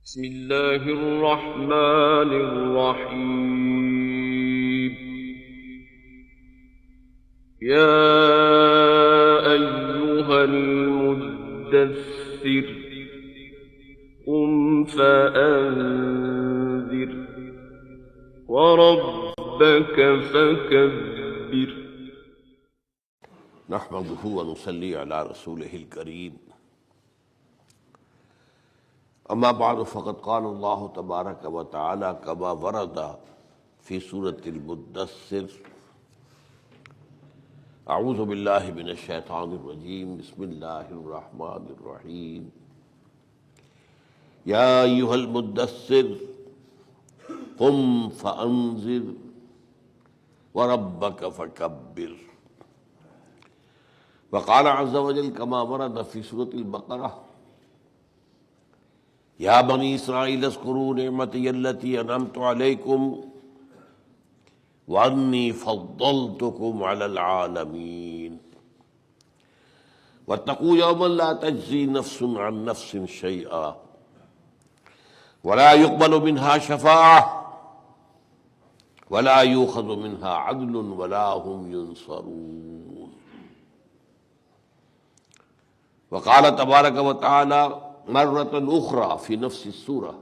بسم الله الرحمن الرحيم. يا أيها المدثر قم فأنذر وربك فكبر. نحمده ونصلي على رسوله الكريم. اما بعد فقد قال الله تبارك وتعالى كما ورد في سورة المدثر: اعوذ باللہ من الشیطان الرجیم، بسم اللہ الرحمن الرحیم. یا ایھا المدثر قم فانذر وربک فکبر. وقال عز وجل كما ورد في سورة البقرة: يا بني إسرائيل اذكروا نعمتي التي أنعمت عليكم وأني فضلتكم على العالمين واتقوا يوما لا تجزي نفس عن نفس شيئا ولا يقبل منها شفاعة ولا يؤخذ منها عدل ولا هم ينصرون. وقال تبارك وتعالى مرة أخرى في نفس السورة: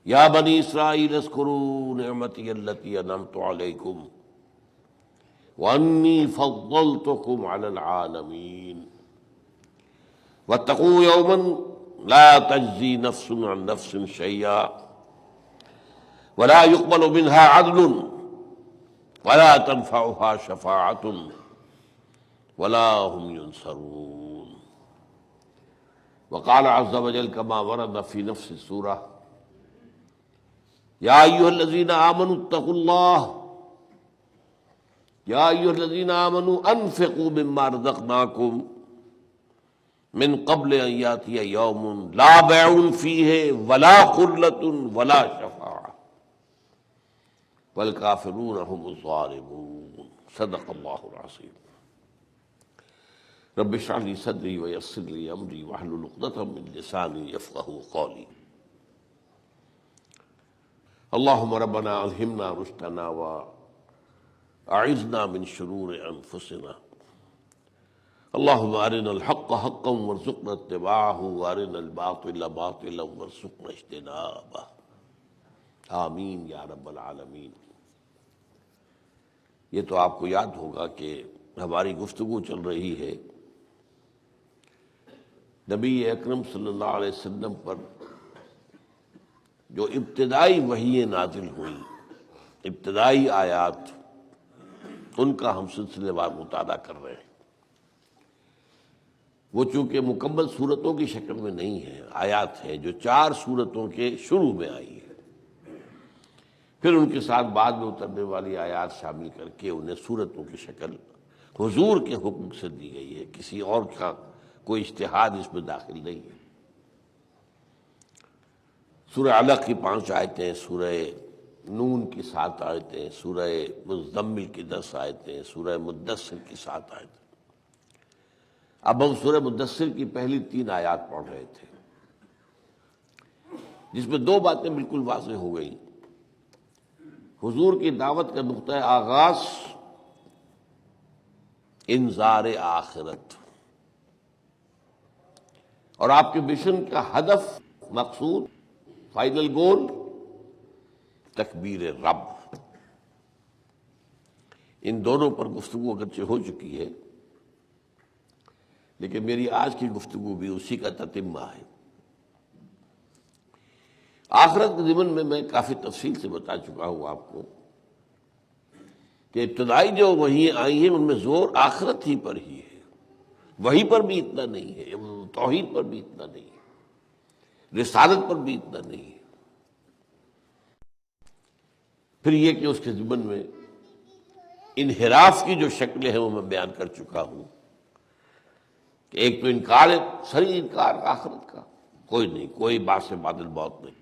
يا بني إسرائيل اذكروا نعمتي التي أنعمت عليكم وأني فضلتكم على العالمين واتقوا يوما لا تجزي نفس عن نفس شيئا ولا يقبل منها عدل ولا تنفعها شفاعة ولا هم ينصرون. وقال عز وجل كما ورد في نفس السورة: يا أيها الذين آمنوا اتقوا الله يا أيها الذين آمنوا أنفقوا مما رزقناكم من قبل أن يأتي يوم لا بيع فيه ولا خلة ولا شفاعة والكافرون هم الظالمون. صدق الله العظيم. رب اشرح لي صدري ويسر لي امري واحلل عقدة من لساني يفقهوا قولي. اللهم ربنا الهمنا رشدنا واعذنا من شرور انفسنا. اللهم ارنا الحق حقا وارزقنا اتباعه وارنا الباطل باطلا وارزقنا اجتنابه. آمین یا رب العالمین. یہ تو آپ کو یاد ہوگا کہ ہماری گفتگو چل رہی ہے نبی اکرم صلی اللہ علیہ وسلم پر جو ابتدائی وحییں نازل ہوئیں، ابتدائی آیات، ان کا ہم سلسلے وار مطالعہ کر رہے ہیں. وہ چونکہ مکمل صورتوں کی شکل میں نہیں ہیں، آیات ہیں جو 4 صورتوں کے شروع میں آئی ہیں، پھر ان کے ساتھ بعد میں اترنے والی آیات شامل کر کے انہیں صورتوں کی شکل حضور کے حکم سے دی گئی ہے. کسی اور کا کوئی اجتہاد اس میں داخل نہیں ہے. سورہ علق کی 5 آیتیں، سورہ نون کی 7 آیتیں، سورہ مزمل کی 10 آیتیں، سورہ مدثر کی 7 آیتیں. اب ہم سورہ مدثر کی پہلی 3 آیات پڑھ رہے تھے، جس میں 2 باتیں بالکل واضح ہو گئیں. حضور کی دعوت کا نقطہ آغاز انذار آخرت، اور آپ کے مشن کا ہدف، مقصود، فائنل گول تکبیر رب. ان دونوں پر گفتگو اگرچہ ہو چکی ہے، لیکن میری آج کی گفتگو بھی اسی کا تتمہ ہے. آخرت کے ضمن میں کافی تفصیل سے بتا چکا ہوں آپ کو کہ ابتدائی جو وحییں آئی ہیں ان میں زور آخرت ہی پر ہی ہے. وحی پر بھی اتنا نہیں ہے، توحید پر بھی اتنا نہیں ہے، رسالت پر بھی اتنا نہیں ہے. پھر یہ کہ اس کے ضمن میں انحراف کی جو شکلیں ہیں وہ میں بیان کر چکا ہوں کہ ایک تو انکار ہے، صریح انکار آخرت کا، کوئی نہیں، کوئی بات سے بادل موت نہیں،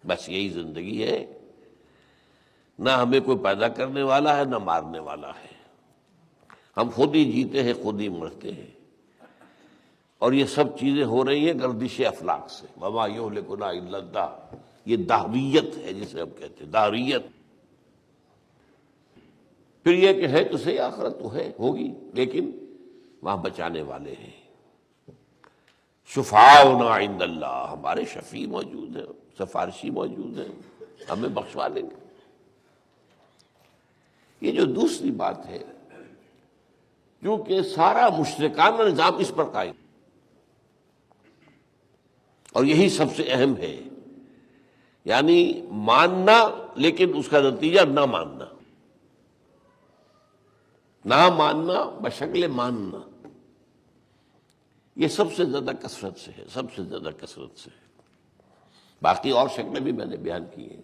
بس یہی زندگی ہے، نہ ہمیں کوئی پیدا کرنے والا ہے نہ مارنے والا ہے، ہم خود ہی جیتے ہیں خود ہی مرتے ہیں. اور یہ سب چیزیں ہو رہی ہیں گردش افلاک سے. وما یہلکنا الا الدہر، یہ دہریت ہے جسے ہم کہتے ہیں، دہریت. پھر یہ کہ ہے تو صحیح، آخرت تو ہے، ہوگی، لیکن وہاں بچانے والے ہیں. شفاعنا عند اللہ، ہمارے شفیع موجود ہیں، سفارشی موجود ہیں، ہمیں بخشوا لیں گے. یہ جو دوسری بات ہے، کیونکہ سارا مشرکانہ نظام اس پر قائم، اور یہی سب سے اہم ہے، یعنی ماننا لیکن اس کا نتیجہ نہ ماننا، نہ ماننا بشکل ماننا. یہ سب سے زیادہ کثرت سے ہے، سب سے زیادہ کثرت سے ہے. باقی اور شکلیں بھی میں نے بیان کی ہیں،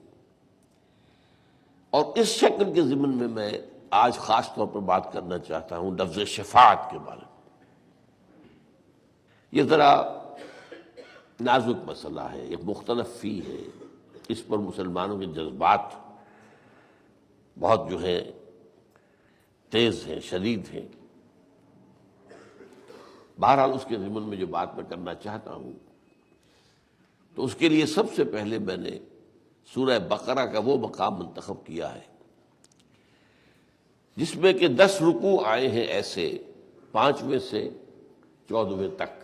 اور اس شکل کے ضمن میں میں آج خاص طور پر بات کرنا چاہتا ہوں لفظ شفاعت کے بارے میں. یہ ذرا نازک مسئلہ ہے، ایک مختلف فی ہے، اس پر مسلمانوں کے جذبات بہت جو ہے تیز ہیں، شدید ہیں. بہرحال اس کے ضمن میں جو بات میں کرنا چاہتا ہوں، تو اس کے لیے سب سے پہلے میں نے سورہ بقرہ کا وہ مقام منتخب کیا ہے جس میں کہ 10 رکوع آئے ہیں ایسے، 5ویں سے 14ویں تک،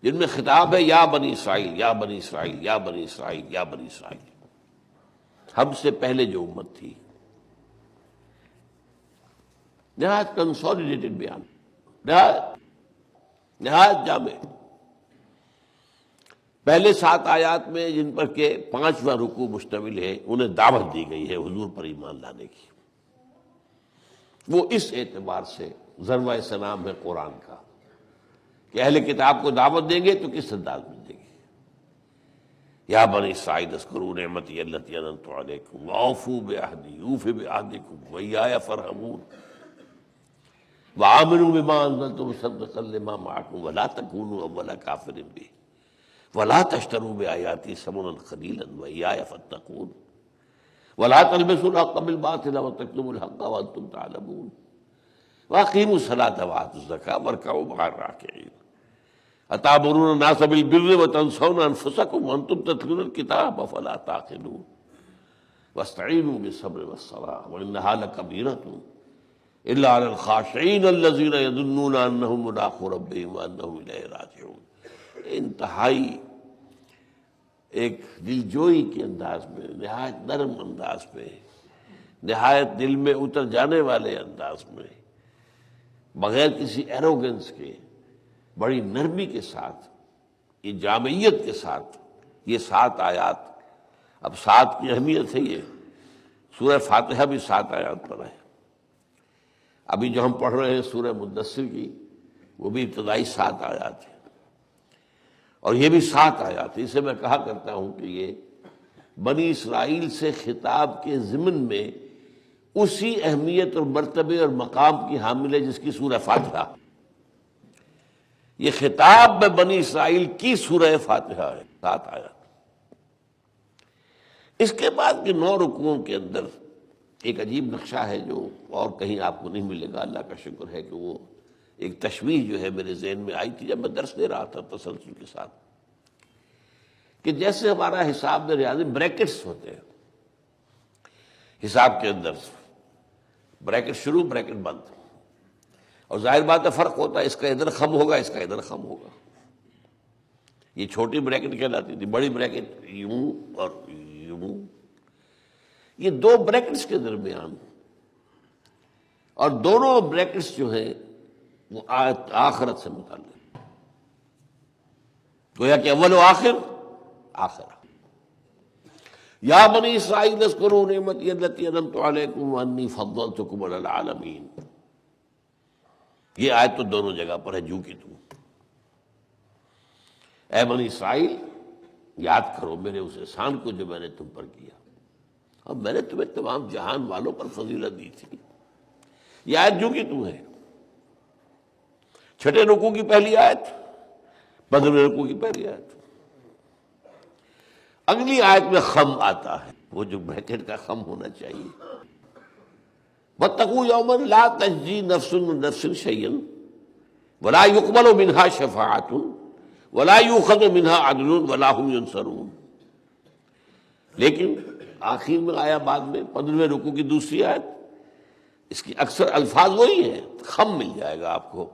جن میں خطاب ہے یا بنی اسرائیل، یا بنی اسرائیل، یا بنی اسرائیل، یا بنی اسرائیل. ہم سے پہلے جو امت تھی، نہایت کنسولیڈیٹڈ بیان، نہایت جامع. پہلے 7 آیات میں جن پر کہ 5واں رکوع مشتمل ہے، انہیں دعوت دی گئی ہے حضور پر ایمان لانے کی. وہ اس اعتبار سے ذروہ سنام ہے قرآن کا کہ اہل کتاب کو دعوت دیں گے تو کس انداز میں دیں گے. یا بنی اسرائیل اذکروا نعمتی التی انعمت علیکم واوفوا بعہدی اوف بعہدکم وایای فارہبون وآمنوا بما انزلت مصدقا لما معکم ولا تکونوا اول کافر بہ ولا تشتروا بآیاتی ثمنا قلیلا وایای فاتقون ولا تلبسوا الحق بالباطل وتکتموا الحق وانتم تعلمون واقیموا الصلاة وآتوا الزکاة وارکعوا مع الراکعین اتأمرون الناس بالبر وتنسون انفسکم وانتم تتلون الکتاب افلا تعقلون واستعینوا بالصبر والصلاة وانہا لکبیرۃ الا علی الخاشعین الذین یظنون انہم ملاقو ربہم وانہم الیہ راجعون. انتہائی ایک دلجوئی کے انداز میں، نہایت نرم انداز میں، نہایت دل میں اتر جانے والے انداز میں، بغیر کسی ایروگنس کے، بڑی نرمی کے ساتھ، یہ جامعیت کے ساتھ یہ 7 آیات. اب 7 کی اہمیت ہے، یہ سورہ فاتحہ بھی 7 آیات پر ہے. ابھی جو ہم پڑھ رہے ہیں سورہ مدثر کی، وہ بھی ابتدائی 7 آیات ہیں، اور یہ بھی 7 آیات ہیں. اسے میں کہا کرتا ہوں کہ یہ بنی اسرائیل سے خطاب کے ضمن میں اسی اہمیت اور مرتبے اور مقام کی حامل ہے جس کی سورہ فاتحہ. یہ خطاب میں بنی اسرائیل کی سورہ فاتحہ ہے، 7 آیات. اس کے بعد کے 9 رکوعوں کے اندر ایک عجیب نقشہ ہے جو اور کہیں آپ کو نہیں ملے گا. اللہ کا شکر ہے کہ وہ ایک تشویش جو ہے میرے ذہن میں آئی تھی جب میں درس دے رہا تھا تسلسل کے ساتھ، کہ جیسے ہمارا حساب میں ریاضی بریکٹس ہوتے ہیں، حساب کے اندر بریکٹ شروع بریکٹ بند، اور ظاہر بات ہے فرق ہوتا ہے، اس کا ادھر خم ہوگا، اس کا ادھر خم ہوگا. یہ چھوٹی بریکٹ کہلاتی تھی، بڑی بریکٹ یوں اور یوں. یہ 2 بریکٹس کے درمیان، اور دونوں بریکٹس جو ہیں وہ آخرت سے متعلق، گویا کہ اول و آخر، آخرہ. یا بنی اسرائیل اذکروا نعمتی التی انعمت علیکم وانی فضلتکم علی العالمین. یہ آیت تو دونوں جگہ پر ہے، جو کہ تم، اے بنی اسرائیل یاد کرو میرے اس احسان کو جو میں نے تم پر کیا، اور میں نے تمہیں تمام جہان والوں پر فضیلت دی تھی. یہ آیت جو کہ تم ہے، 6 رکوع کی پہلی آیت، 15 رکوع کی پہلی آیت. اگلی آیت میں خم آتا ہے، وہ جو بریکٹ کا خم ہونا چاہیے. واتقوا یوما لا تجزی نفس عن نفس شیئا ولا يقبل منها شفاعۃ ولا يؤخذ منها عدل ولا هم ينصرون. لیکن آخر میں آیا بعد میں 15ویں رکوع کی دوسری آیت، اس کی اکثر الفاظ وہی ہیں، خم مل جائے گا آپ کو.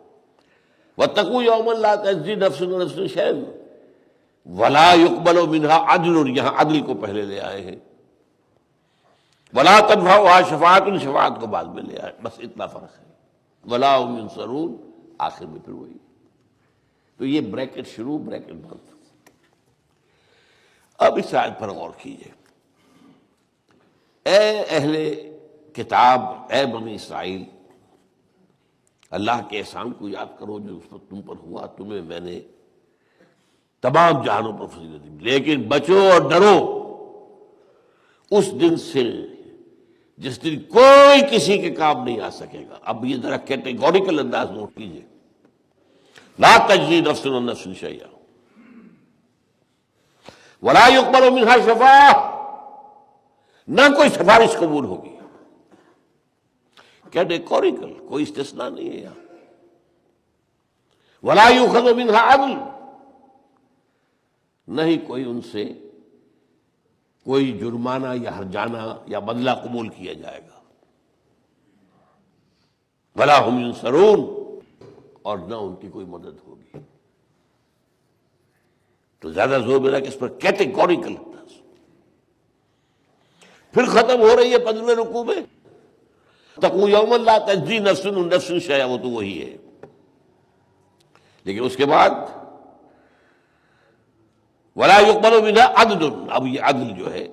واتقوا یوما لا تجزی نفس عن نفس شیئا ولا يقبل منها عدل، یہاں عدل کو پہلے لے آئے ہیں. ولا تنفعها شفاعۃ، شفاعت کو بعد میں لے آئے، بس اتنا فرق ہے. ولا هم ينصرون آخر میں پھر وہی. تو یہ بریکٹ شروع بریکٹ بند. اب اس آیت پر غور کیجیے. اے اہل کتاب، اے بنی اسرائیل، اللہ کے احسان کو یاد کرو جو اس پر تم پر ہوا. تمہیں میں نے تمام جہانوں پر فضیلت دی، لیکن بچو اور ڈرو اس دن سے جس دن کوئی کسی کے کام نہیں آ سکے گا. اب یہ ذرا کیٹیگوریکل انداز نوٹ کیجیے. لا تجزی نفس عن نفس شیئا ولا يقبل منها شفاعۃ، نہ کوئی سفارش قبول ہوگی. کیٹیگوریکل، کوئی استثناء نہیں ہے یہاں. ولا يؤخذ منها عدل، نہ ہی کوئی ان سے کوئی جرمانہ یا ہرجانہ یا بدلہ قبول کیا جائے گا. ولا هم ينصرون، اور نہ ان کی کوئی مدد ہوگی. تو زیادہ زور میرا کہ اس پر کیٹیگوریکل. پھر ختم ہو رہی ہے 15ویں رکوع میں تقوا یوما لا تجزی نفس عن نفس شیئا، وہ تو وہی ہے. لیکن اس کے بعد ولا يقبل منها عدل، اب یہ عدل جو ہے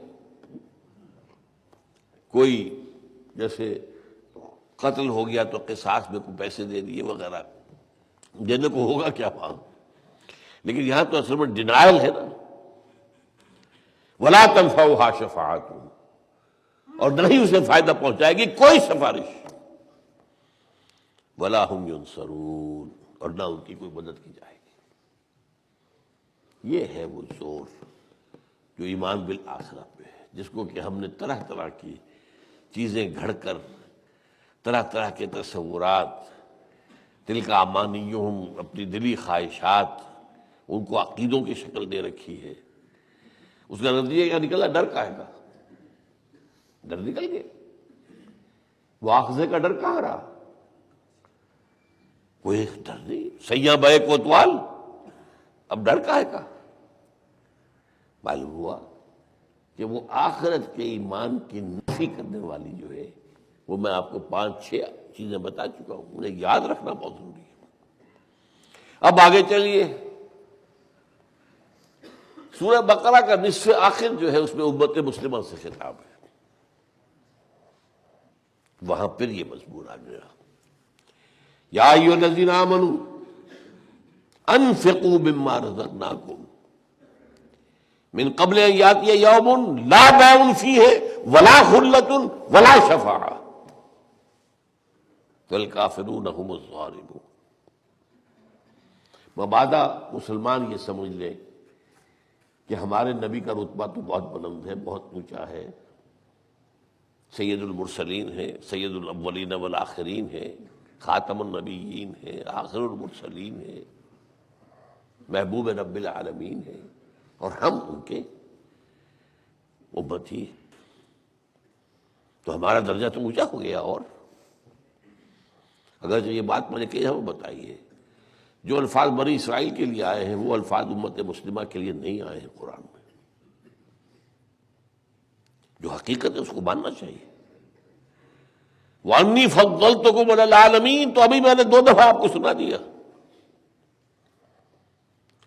کوئی جیسے قتل ہو گیا تو قصاص میں کوئی پیسے دے دیے وغیرہ، دینے کو ہوگا کیا وہاں. لیکن یہاں تو اصل میں ڈینائل ہے نا. ولا تنفعها شفاعۃ، اور نہ ہی اسے فائدہ پہنچائے گی کوئی سفارش. ولا هم ينصرون، اور نہ ان کی کوئی مدد کی جائے گی. یہ ہے وہ زور جو ایمان بالآخرہ پہ ہے، جس کو کہ ہم نے طرح طرح کی چیزیں گھڑ کر، طرح طرح کے تصورات، تلک امانیہم، اپنی دلی خواہشات، ان کو عقیدوں کی شکل دے رکھی ہے. اس کا نتیجہ کیا نکلا؟ ڈر کا ہے. ڈر نکل گئے. مواخذے کا ڈر کہاں رہا؟ کوئی ڈر نہیں. سیاں بے کوتوال، اب ڈر کا ہے کا. معلوم ہوا کہ وہ آخرت کے ایمان کی نفی کرنے والی جو ہے، وہ میں آپ کو 5-6 چیزیں بتا چکا ہوں، انہیں یاد رکھنا بہت ضروری ہے. اب آگے چلیے. سورہ بقرہ کا نصف آخر جو ہے اس میں امت مسلمہ سے خطاب ہے. وہاں پھر یہ مضمون آ گیا، یا ایھا الذین آمنوا انفقوا مما رزقناکم من قبل ان یاتی یوم لا بیع فیہ ولا خلۃ ولا شفاعۃ والکافرون هم الظالمون. مبادا مسلمان یہ سمجھ لیں کہ ہمارے نبی کا رتبہ تو بہت بلند ہے، بہت اونچا ہے، سید المرسلین ہے، سید الاولین والآخرین ہے، خاتم النبیین ہے، آخر المرسلین ہے، محبوب رب العالمین ہے، اور ہم ان کے امتی ہیں. تو ہمارا درجہ تو اونچا ہو گیا. اور اگر جو یہ بات میں نے کہی ہے وہ بتائیے، جو الفاظ بنی اسرائیل کے لیے آئے ہیں وہ الفاظ امت مسلمہ کے لیے نہیں آئے ہیں قرآن میں. جو حقیقت ہے اس کو ماننا چاہیے. وَأَنِّي فَضَّلْتُكُمْ عَلَى الْعَالَمِينَ، تو ابھی میں نے 2 دفعہ آپ کو سنا دیا،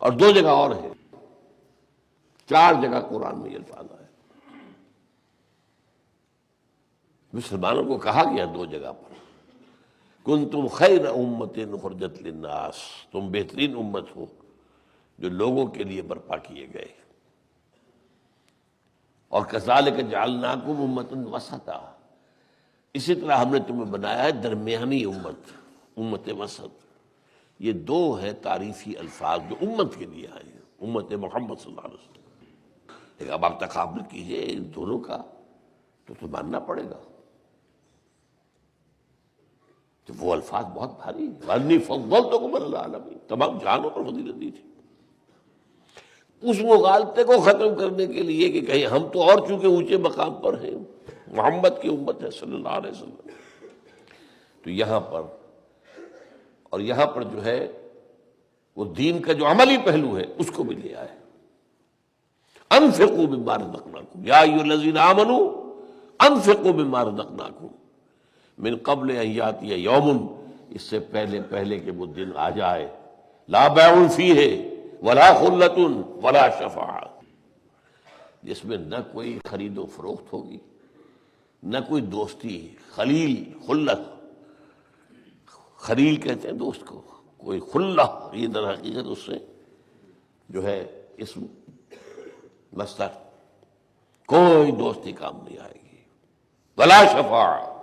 اور 2 جگہ اور ہے، 4 جگہ قرآن میں یہ الفاظ آئے. مسلمانوں کو کہا گیا 2 جگہ پر، کنتم خیر امت اخرجت للناس، تم بہترین امت ہو جو لوگوں کے لیے برپا کیے گئے. اور کذالک جعلناکم امۃ وسطا، اسی طرح ہم نے تمہیں بنایا ہے درمیانی امت، امت وسط. یہ 2 ہے تعریفی الفاظ جو امت کے لیے آئے ہیں، امت محمد صلی اللہ علیہ وسلم. لیکن اب آپ تقابل کیجئے ان دونوں کا تو ماننا پڑے گا. تو وہ الفاظ بہت بھاری ہیں، وَأَنِّي فَضَّلْتُكُمْ عَلَى الْعَالَمِينَ، تمام جہانوں پر فضیلت دی تھی۔ اس مغالطے کو ختم کرنے کے لیے کہ کہیں ہم تو اور چونکہ اونچے مقام پر ہیں، محمد کی امت ہے صلی اللہ علیہ وسلم، تو یہاں پر جو ہے وہ دین کا جو عملی پہلو ہے اس کو بھی لے آئے۔ انفقوا مما رزقناکم یا ایھا الذین آمنوا انفقوا مما رزقناکم من قبل ان یاتی یوم، اس سے پہلے کہ وہ دن آ جائے، لا بیع فیہ ولا خلۃ ولا شفاعۃ، جس میں نہ کوئی خرید و فروخت ہوگی، نہ کوئی دوستی، خلیل، خلت، خلیل کہتے ہیں دوست کو، کوئی خلہ، یہ در حقیقت اس سے جو ہے اسم مصدر، کوئی دوستی کام نہیں آئے گی، ولا شفاعۃ،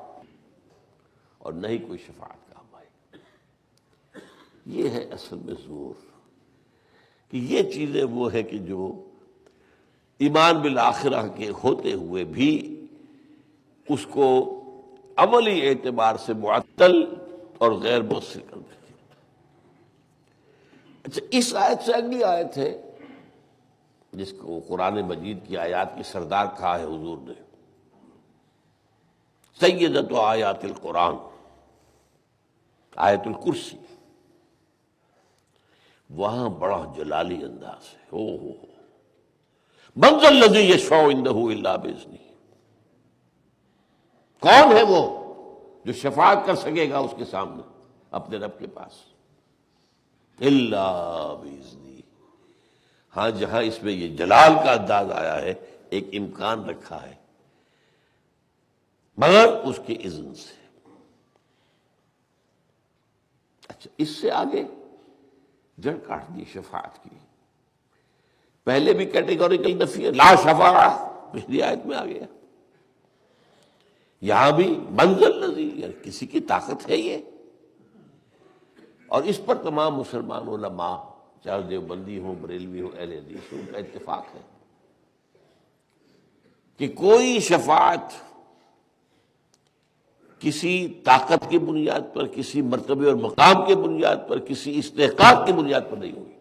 اور نہ ہی کوئی شفاعت کام آئے گی۔ یہ ہے اصل میں زور کہ یہ چیزیں وہ ہے کہ جو ایمان بالآخرہ کے ہوتے ہوئے بھی اس کو عملی اعتبار سے معطل اور غیر مؤثر کر دیتی۔ اچھا، اس آیت سے اگلی آیت ہے جس کو قرآن مجید کی آیات کی سردار کہا ہے حضور نے، سیدۃ آیات القرآن، آیت الکرسی۔ وہاں بڑا جلالی انداز ہے، من ذا الذی یشفع عندہ الا باذنہ، کون ہے وہ جو شفاعت کر سکے گا اس کے سامنے اپنے رب کے پاس، الا باذنہ۔ ہاں، جہاں اس میں یہ جلال کا انداز آیا ہے، ایک امکان رکھا ہے، مگر اس کے اذن سے۔ اچھا، اس سے آگے جڑ کاٹ دی شفاعت کی۔ پہلے بھی کیٹیگوریکل نفی ہے، لا شفاعہ، پچھلی آیت میں آ گیا، یہاں بھی منزل الذی، یعنی کسی کی طاقت ہے یہ، اور اس پر تمام مسلمان علماء، چاہے دیوبندی ہوں، بریلوی ہوں، اہل حدیث ہوں، کا اتفاق ہے کہ کوئی شفاعت کسی طاقت کی بنیاد پر، کسی مرتبے اور مقام کی بنیاد پر، کسی استحقاق کی بنیاد پر نہیں ہوگی۔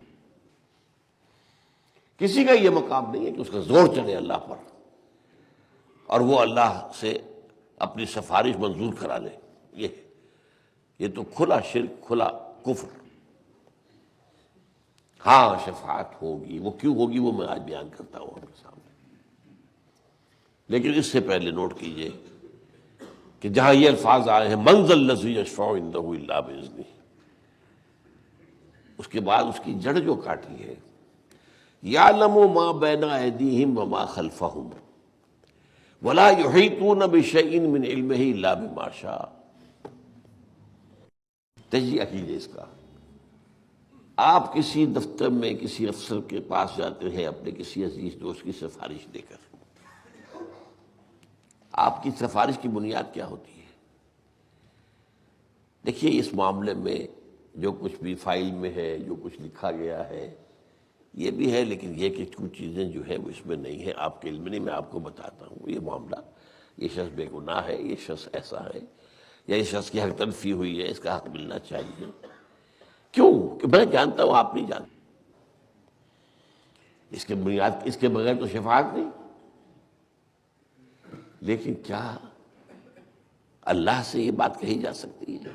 کسی کا یہ مقام نہیں ہے کہ اس کا زور چلے اللہ پر اور وہ اللہ سے اپنی سفارش منظور کرا لے، یہ تو کھلا شرک، کھلا کفر۔ ہاں، شفاعت ہوگی، وہ کیوں ہوگی وہ میں آج بیان کرتا ہوں آپ کے سامنے، لیکن اس سے پہلے نوٹ کیجئے کہ جہاں یہ الفاظ آئے ہیں من ذا الذی یشفع عندہ الا باذنہ، اس کے بعد اس کی جڑ جو کاٹی ہے، یعلم ما بین ایدیہم وما خلفہم ولا یحیطون بشیء من علمہ الا بما شاء۔ تجزیہ کیجیے اس کا۔ آپ کسی دفتر میں کسی افسر کے پاس جاتے ہیں اپنے کسی عزیز دوست کی سفارش دے کر، آپ کی سفارش کی بنیاد کیا ہوتی ہے؟ دیکھیے، اس معاملے میں جو کچھ بھی فائل میں ہے، جو کچھ لکھا گیا ہے، یہ بھی ہے، لیکن یہ کہ کچھ چیزیں جو ہے وہ اس میں نہیں ہے، آپ کے علم نہیں، میں آپ کو بتاتا ہوں یہ معاملہ، یہ شخص بے گناہ ہے، یہ شخص ایسا ہے، یا اس شخص کی حق تلفی ہوئی ہے، اس کا حق ملنا چاہیے۔ کیوں؟ کہ میں جانتا ہوں، آپ نہیں جانتے۔ اس کے بغیر تو شفاعت نہیں۔ لیکن کیا اللہ سے یہ بات کہی جا سکتی ہے؟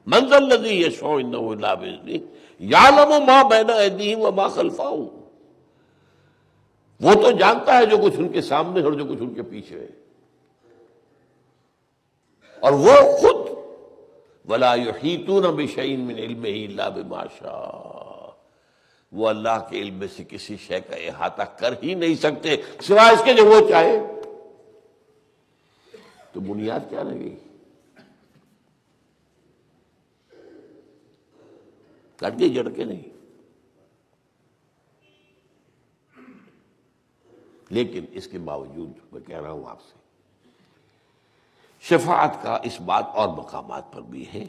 من ذا الذی یشفع عندہ الا باذنہ یعلم ما بین ایدیہم وما خلفہم، وہ تو جانتا ہے جو کچھ ان کے سامنے اور جو کچھ ان کے پیچھے ہے، اور وہ خود ولا یحیطون بشیء من علمہ الا بما شاء، وہ اللہ کے علم سے کسی شے کا احاطہ کر ہی نہیں سکتے سوائے اس کے جو وہ چاہے۔ تو بنیاد کیا لگے گی؟ کٹ گئی جڑ کے نہیں۔ لیکن اس کے باوجود میں کہہ رہا ہوں آپ سے، شفاعت کا اس بات اور مقامات پر بھی ہے،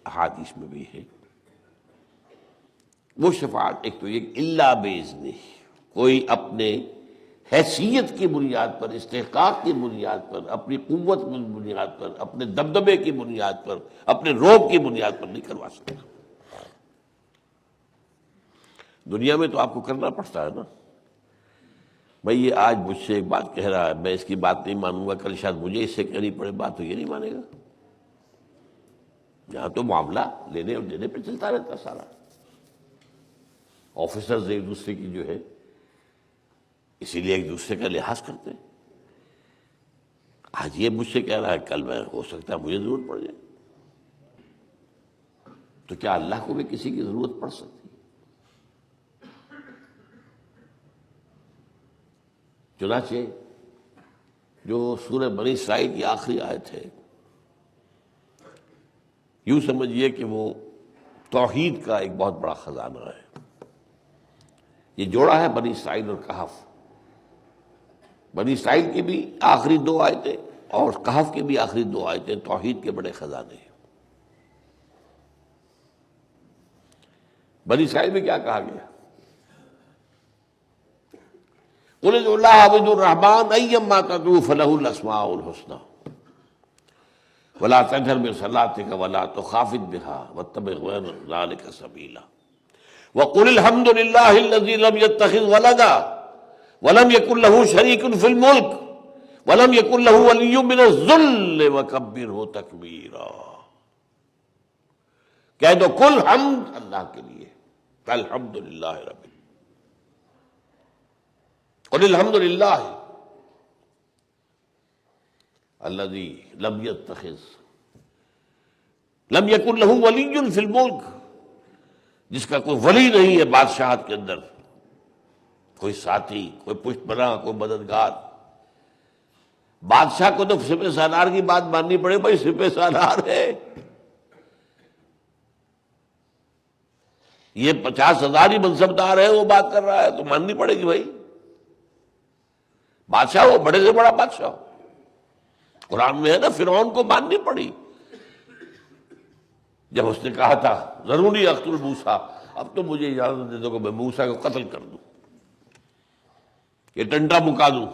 احادیث میں بھی ہے۔ وہ شفاعت ایک تو یہ الا باذنہ، کوئی اپنے حیثیت کی بنیاد پر، استحقاق کی بنیاد پر، اپنی قوت کی بنیاد پر، اپنے دبدبے کی بنیاد پر، اپنے رعب کی بنیاد پر نہیں کروا سکتا۔ دنیا میں تو آپ کو کرنا پڑتا ہے نا۔ بھئی یہ آج مجھ سے ایک بات کہہ رہا ہے، میں اس کی بات نہیں مانوں گا، کل شاید مجھے اس سے کہنی پڑے بات، تو یہ نہیں مانے گا۔ یہاں تو معاملہ لینے اور دینے پہ چلتا رہتا سارا۔ آفیسرز ایک دوسرے کی جو ہے اسی لیے ایک دوسرے کا لحاظ کرتے ہیں۔ آج یہ مجھ سے کہہ رہا ہے، کل میں ہو سکتا ہے مجھے ضرورت پڑ جائے، تو کیا اللہ کو بھی کسی کی ضرورت پڑ سکتی؟ چنانچہ جو سورہ بنی اسرائیل کی آخری آیت ہے، یوں سمجھیے کہ وہ توحید کا ایک بہت بڑا خزانہ ہے۔ یہ جوڑا ہے بنی اسرائیل اور کہف۔ بنی اسرائیل کی بھی آخری دو آیتیں اور کہف کی بھی آخری دو آیتیں توحید کے بڑے خزانے ہیں۔ بنی اسرائیل میں کیا کہا گیا؟ قل ادعوا اللہ او ادعوا الرحمن ایما تدعوا فلہ الاسماء الحسنی ولا تجہر بصلاتک ولا تخافت بها واتبع غیر ذلک سبیلا وقل الحمد للہ الذی لم یتخذ ولدا ولم یکن له شریک فی الملک ولم یکن له ولی من الذل وکبرہ تکبیرا۔ کہہ دو کل حمد اللہ کے لیے، الحمد للہ رب قل الحمد للہ الذی لم یتخذ لم یکن له ولی فی الملک، جس کا کوئی ولی نہیں ہے بادشاہت کے اندر، کوئی ساتھی، کوئی پشت پناہ، کوئی مددگار۔ بادشاہ کو تو سپہ سالار کی بات ماننی پڑے، بھائی سپہ سالار ہے، یہ 50,000 ہی منصبدار ہے، وہ بات کر رہا ہے تو ماننی پڑے گی بھائی۔ بادشاہ وہ بڑے سے بڑا بادشاہ، قرآن میں ہے نا، فرعون کو ماننی پڑی جب اس نے کہا تھا ضروری اقتل موسیٰ، اب تو مجھے اجازت دے دو کہ میں موسیٰ کو قتل کر دوں، یہ ڈنڈا مکا دوں۔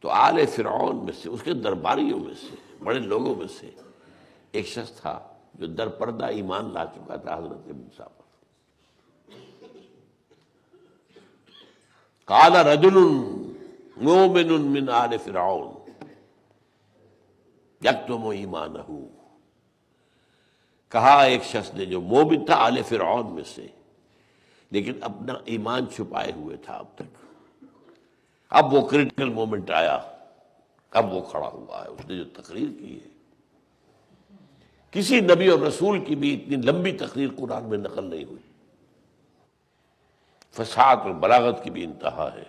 تو آل فرعون میں سے، اس کے درباریوں میں سے، بڑے لوگوں میں سے ایک شخص تھا جو در پردہ ایمان لا چکا تھا حضرت موسیٰ پر۔ قال رجل مؤمن من آل فرعون یکتم ایمانہ، کہا ایک شخص نے جو مومن تھا آل فرعون میں سے، لیکن اپنا ایمان چھپائے ہوئے تھا اب تک۔ اب وہ کریٹیکل مومنٹ آیا، اب وہ کھڑا ہوا ہے، اس نے جو تقریر کی ہے، کسی نبی اور رسول کی بھی اتنی لمبی تقریر قرآن میں نقل نہیں ہوئی، فصاحت اور بلاغت کی بھی انتہا ہے۔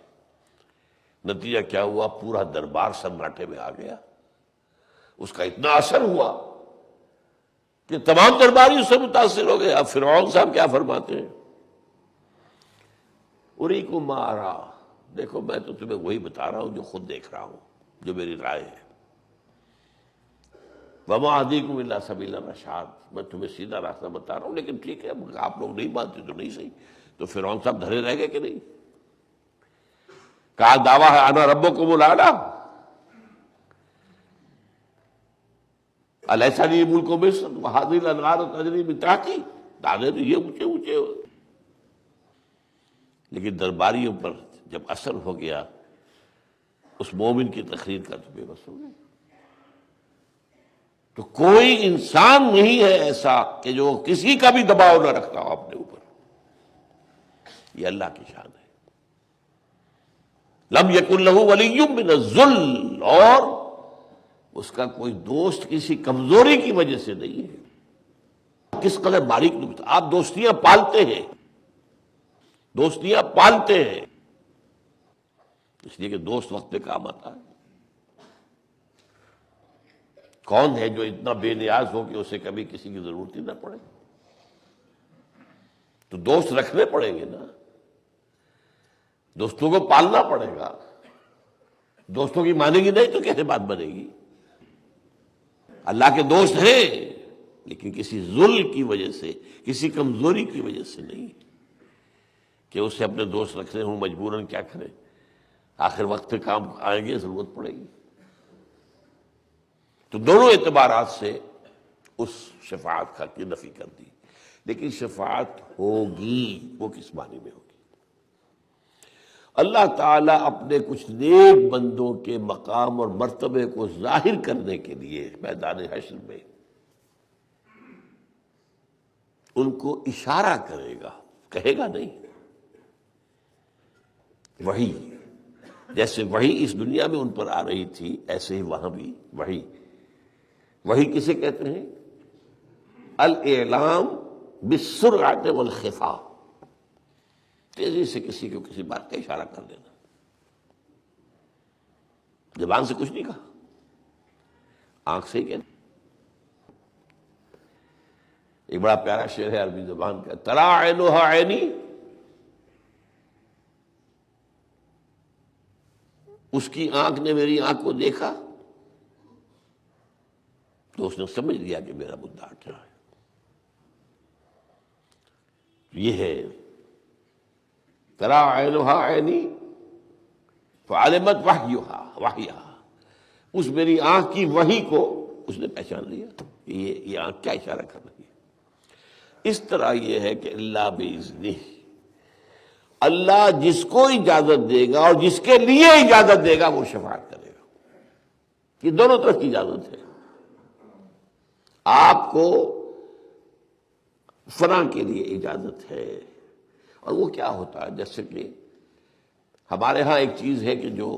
نتیجہ کیا ہوا؟ پورا دربار سناٹے میں آ گیا، اس کا اتنا اثر ہوا کہ تمام درباری اس سے متاثر ہو گئے۔ اب فرعون صاحب کیا فرماتے ہیں؟ اریکم ما ارا، دیکھو میں تو تمہیں وہی بتا رہا ہوں جو خود دیکھ رہا ہوں، جو میری رائے ہے۔ وما اہدیکم الا سبیل الرشاد، میں تمہیں سیدھا راستہ بتا رہا ہوں، لیکن ٹھیک ہے آپ لوگ نہیں مانتے تو نہیں صحیح۔ تو فرعون صاحب دھرے رہ گئے کہ نہیں؟ کہا دعویٰ ہے انا ربکم الاعلی، الیس لی ملک مصر وہذہ الانہار تجری من تحتی، دعوے تو یہ اونچے اونچے ہو۔ لیکن درباریوں پر جب اثر ہو گیا اس مومن کی تقریر کا تو بے بس ہو گئے۔ تو کوئی انسان نہیں ہے ایسا کہ جو کسی کا بھی دباؤ نہ رکھتا ہو اپنے اوپر، یہ اللہ کی شان ہے۔ لم یکن لہ ولی من الذل، اور اس کا کوئی دوست کسی کمزوری کی وجہ سے نہیں ہے۔ کس قدر باریک نکتہ! آپ دوستیاں پالتے ہیں، دوستیاں پالتے ہیں اس لیے کہ دوست وقت پہ کام آتا ہے۔ کون ہے جو اتنا بے نیاز ہو کہ اسے کبھی کسی کی ضرورت ہی نہ پڑے؟ تو دوست رکھنے پڑیں گے نا، دوستوں کو پالنا پڑے گا۔ دوستوں کی مانیں گی نہیں تو کیسے بات بنے گی؟ اللہ کے دوست ہیں لیکن کسی ذل کی وجہ سے، کسی کمزوری کی وجہ سے نہیں، کہ اسے اپنے دوست رکھنے ہوں مجبوراً کیا کرے، آخر وقت پہ کام آئیں گے، ضرورت پڑے گی۔ تو دونوں اعتبارات سے اس شفاعت کا کی نفی کر دی۔ لیکن شفاعت ہوگی، وہ کس معنی میں ہوگی؟ اللہ تعالیٰ اپنے کچھ نیک بندوں کے مقام اور مرتبے کو ظاہر کرنے کے لیے میدان حشر میں ان کو اشارہ کرے گا، کہے گا نہیں۔ وحی، جیسے وحی اس دنیا میں ان پر آ رہی تھی، ایسے ہی وہاں بھی وحی۔ وحی کسے کہتے ہیں؟ الاعلام بالسرعۃ والخفاء، تیزی سے کسی کو کسی بات کا اشارہ کر دینا، زبان سے کچھ نہیں کہا، آنکھ سے ہی کہنا۔ ایک بڑا پیارا شعر ہے عربی زبان کا، ترا عینھا عینی، اس کی آنکھ نے میری آنکھ کو دیکھا تو اس نے سمجھ لیا کہ میرا مدعا کیا ہے۔ یہ ہے ترا عینھا عینی فعلمت وحیھا، اس میری آنکھ کی وحی کو اس نے پہچان لیا کہ یہ آنکھ کیا اشارہ کر رہی ہے۔ اس طرح یہ ہے کہ اللہ باذنہ، اللہ جس کو اجازت دے گا اور جس کے لیے اجازت دے گا وہ شفاعت کرے گا۔ یہ دونوں طرف کی اجازت ہے۔ آپ کو فلاں کے لیے اجازت ہے، اور وہ کیا ہوتا ہے، جیسے کہ ہمارے ہاں ایک چیز ہے کہ جو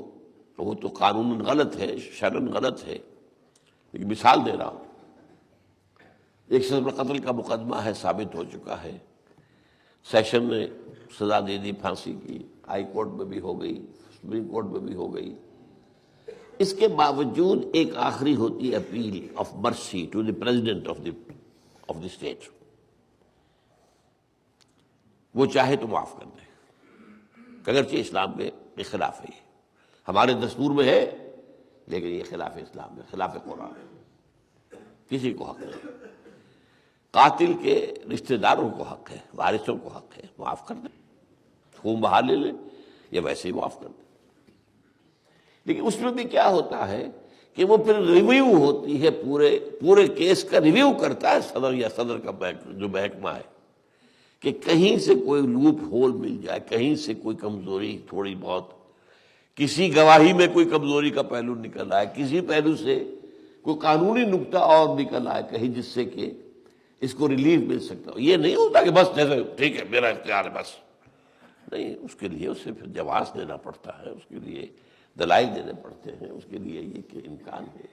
وہ تو قانون غلط ہے، شرعاً غلط ہے، لیکن مثال دے رہا ہوں۔ ایک شخص پر قتل کا مقدمہ ہے، ثابت ہو چکا ہے، سیشن نے سزا دے دی پھانسی کی، ہائی کورٹ میں بھی ہو گئی، سپریم کورٹ میں بھی ہو گئی۔ اس کے باوجود ایک آخری ہوتی ہے appeal of mercy to the president of the state, وہ چاہے تو معاف کر دے، اگرچہ اسلام کے خلاف ہے، یہ ہمارے دستور میں ہے لیکن یہ خلاف اسلام ہے، خلاف قرآن ہے، کسی کو حق نہیں۔ قاتل کے رشتہ داروں کو حق ہے، وارثوں کو حق ہے، معاف کر دیں، خون بہا لے لیں یا ویسے ہی معاف کر دیں۔ لیکن اس میں بھی کیا ہوتا ہے کہ وہ پھر ریویو ہوتی ہے، پورے کیس کا ریویو کرتا ہے صدر یا صدر کا جو محکمہ ہے، کہ کہیں سے کوئی لوپ ہول مل جائے، کہیں سے کوئی کمزوری تھوڑی بہت، کسی گواہی میں کوئی کمزوری کا پہلو نکل آئے، کسی پہلو سے کوئی قانونی نکتہ اور نکل آئے کہیں، جس سے کہ اس کو ریلیف مل سکتا ہو۔ یہ نہیں ہوتا کہ بس جیسے ٹھیک ہے میرا اختیار ہے بس، نہیں، اس کے لیے اسے پھر جواز دینا پڑتا ہے، اس کے لیے دلائل دینے پڑتے ہیں، اس کے لیے یہ کہ امکان ہے۔